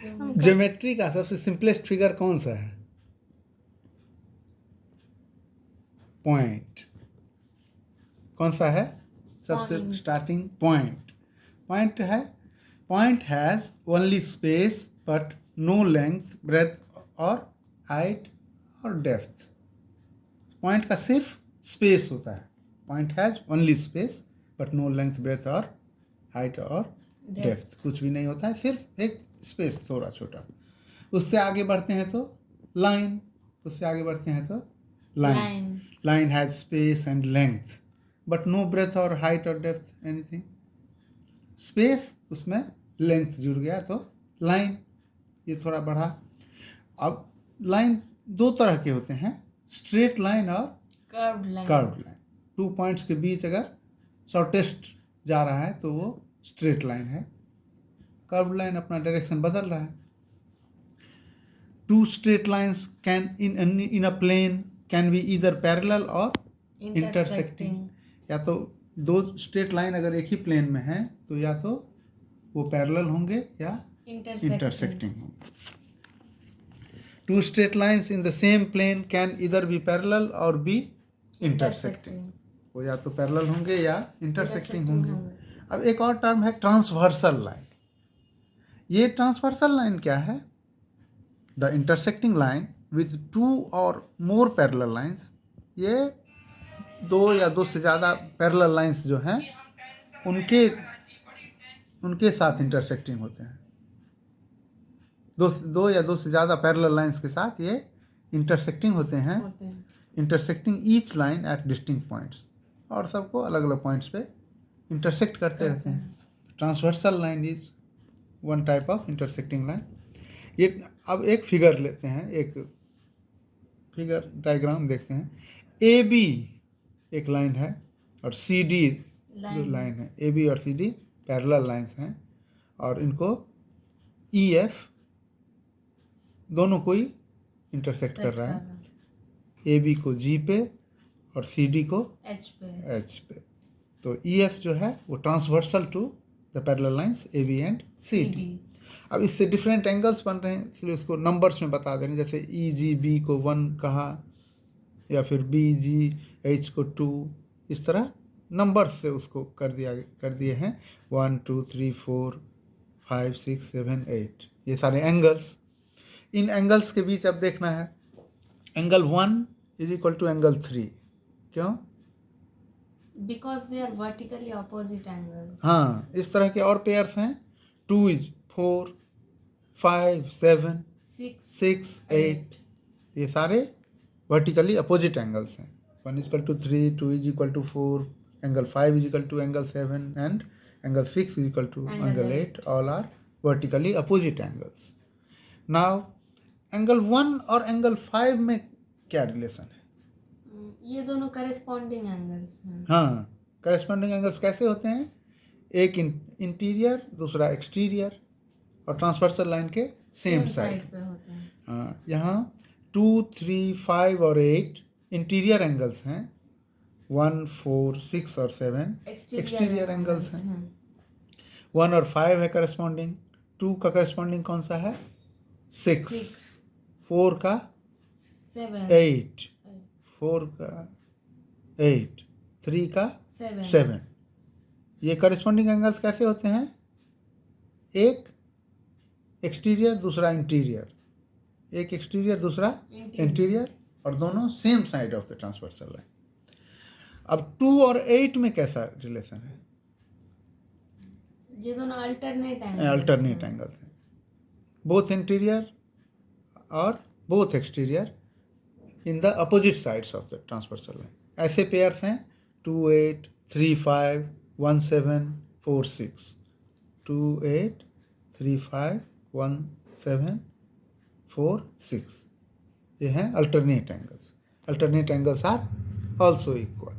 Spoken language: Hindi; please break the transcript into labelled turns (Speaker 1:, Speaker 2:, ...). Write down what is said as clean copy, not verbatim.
Speaker 1: ज्योमेट्री का सबसे सिंपलेस्ट फिगर कौन सा है? पॉइंट। कौन सा है सबसे स्टार्टिंग? पॉइंट। पॉइंट है, point has only space but no length, breadth और हाइट और डेप्थ। पॉइंट का सिर्फ स्पेस होता है। Point has only space but no length, breadth और हाइट और डेप्थ। कुछ भी नहीं होता है, सिर्फ एक स्पेस थोड़ा छोटा। उससे आगे बढ़ते हैं तो लाइन, उससे आगे बढ़ते हैं तो line. Line has space and length but no breadth और हाइट और डेप्थ एनीथिंग। स्पेस, उसमें लेंथ जुड़ गया तो लाइन। ये थोड़ा बढ़ा। अब लाइन दो तरह के होते हैं, स्ट्रेट लाइन और कर्व्ड लाइन। 2 पॉइंट्स के बीच अगर शॉर्टेस्ट जा रहा है तो वो स्ट्रेट लाइन है। कर्व्ड लाइन अपना डायरेक्शन बदल रहा है। 2 straight lines can in a plane can be either parallel or intersecting। या तो दो स्ट्रेट लाइन अगर एक ही प्लेन में है तो या तो वो पैरेलल होंगे या इंटरसेक्टिंग होंगे। 2 straight lines in the same plane can either be parallel or be intersecting। वो या तो पैरेलल होंगे या इंटरसेक्टिंग होंगे। अब एक और टर्म है ट्रांसवर्सल लाइन। ये ट्रांसवर्सल लाइन क्या है? द इंटरसेक्टिंग लाइन विथ 2 और मोर पैरेलल लाइंस। ये 2 या 2 से ज़्यादा पैरेलल लाइंस जो हैं उनके साथ इंटरसेक्टिंग होते हैं। 2 या 2 से ज़्यादा पैरेलल लाइंस के साथ ये इंटरसेक्टिंग होते हैं। Intersecting each line at distinct points, और सबको अलग अलग पॉइंट्स पे इंटरसेक्ट करते रहते हैं। Transversal line is one type of intersecting line. ये अब एक फिगर लेते हैं, एक फिगर डायग्राम देखते हैं। ए बी एक लाइन है और सी डी जो लाइन है, ए बी और सी डी पैरेलल लाइंस हैं और इनको ई एफ दोनों को ही इंटरसेक्ट कर रहा है। ए बी को जी पे और सी डी को एच पे। तो ई एफ जो है वो transversal to the parallel lines A B and C D. अब इससे डिफरेंट एंगल्स बन रहे हैं, इसलिए उसको नंबर्स में बता दे रहे हैं। जैसे ई जी बी को 1 कहा, या फिर बी जी एच को 2, इस तरह नंबर्स से उसको कर दिए हैं 1 2 3 4 5 6 7 8, ये सारे एंगल्स। इन एंगल्स के बीच अब देखना है, angle 1 is equal to angle 3। क्यों?
Speaker 2: Because they are vertically opposite angles.
Speaker 1: हाँ, इस तरह के और पेयर्स हैं। 2 इज 4 5 7 6 8, ये सारे वर्टिकली अपोजिट एंगल्स हैं। 1 is equal to 3, 2 is equal to 4, angle 5 is equal to angle 7 and angle 6 is equal to angle 8। All are vertically opposite angles. Now angle 1 और एंगल 5 में क्या रिलेशन है?
Speaker 2: ये दोनों करेस्पॉन्डिंग एंगल्स हैं।
Speaker 1: हाँ, करेस्पॉन्डिंग एंगल्स कैसे होते हैं? एक इंटीरियर दूसरा एक्सटीरियर, और ट्रांसवर्सल लाइन के सेम साइड
Speaker 2: पे होते हैं।
Speaker 1: हाँ, यहाँ 2 3 5 और 8 इंटीरियर एंगल्स हैं। 1 4 6 और 7 एक्सटीरियर एंगल्स हैं। 1 और 5 है करेस्पॉन्डिंग। 2 का करेस्पॉन्डिंग कौन सा है? 6। 4 का 8, 4 का 8, 3 का 7। ये करेस्पॉन्डिंग एंगल्स कैसे होते हैं? एक एक्सटीरियर दूसरा इंटीरियर, एक एक्सटीरियर दूसरा इंटीरियर, और दोनों same side of the transversal line. अब 2 और 8 में कैसा रिलेशन है?
Speaker 2: ये दोनों अल्टरनेट
Speaker 1: एंगल्स हैं। बोथ इंटीरियर और both exterior in the opposite sides of the transversal line. ऐसे पेयर्स हैं 2 8 3 5 1 7 4 6, 2 8 3 5 1 7 4 6, ये हैं alternate angles. Alternate angles are also equal.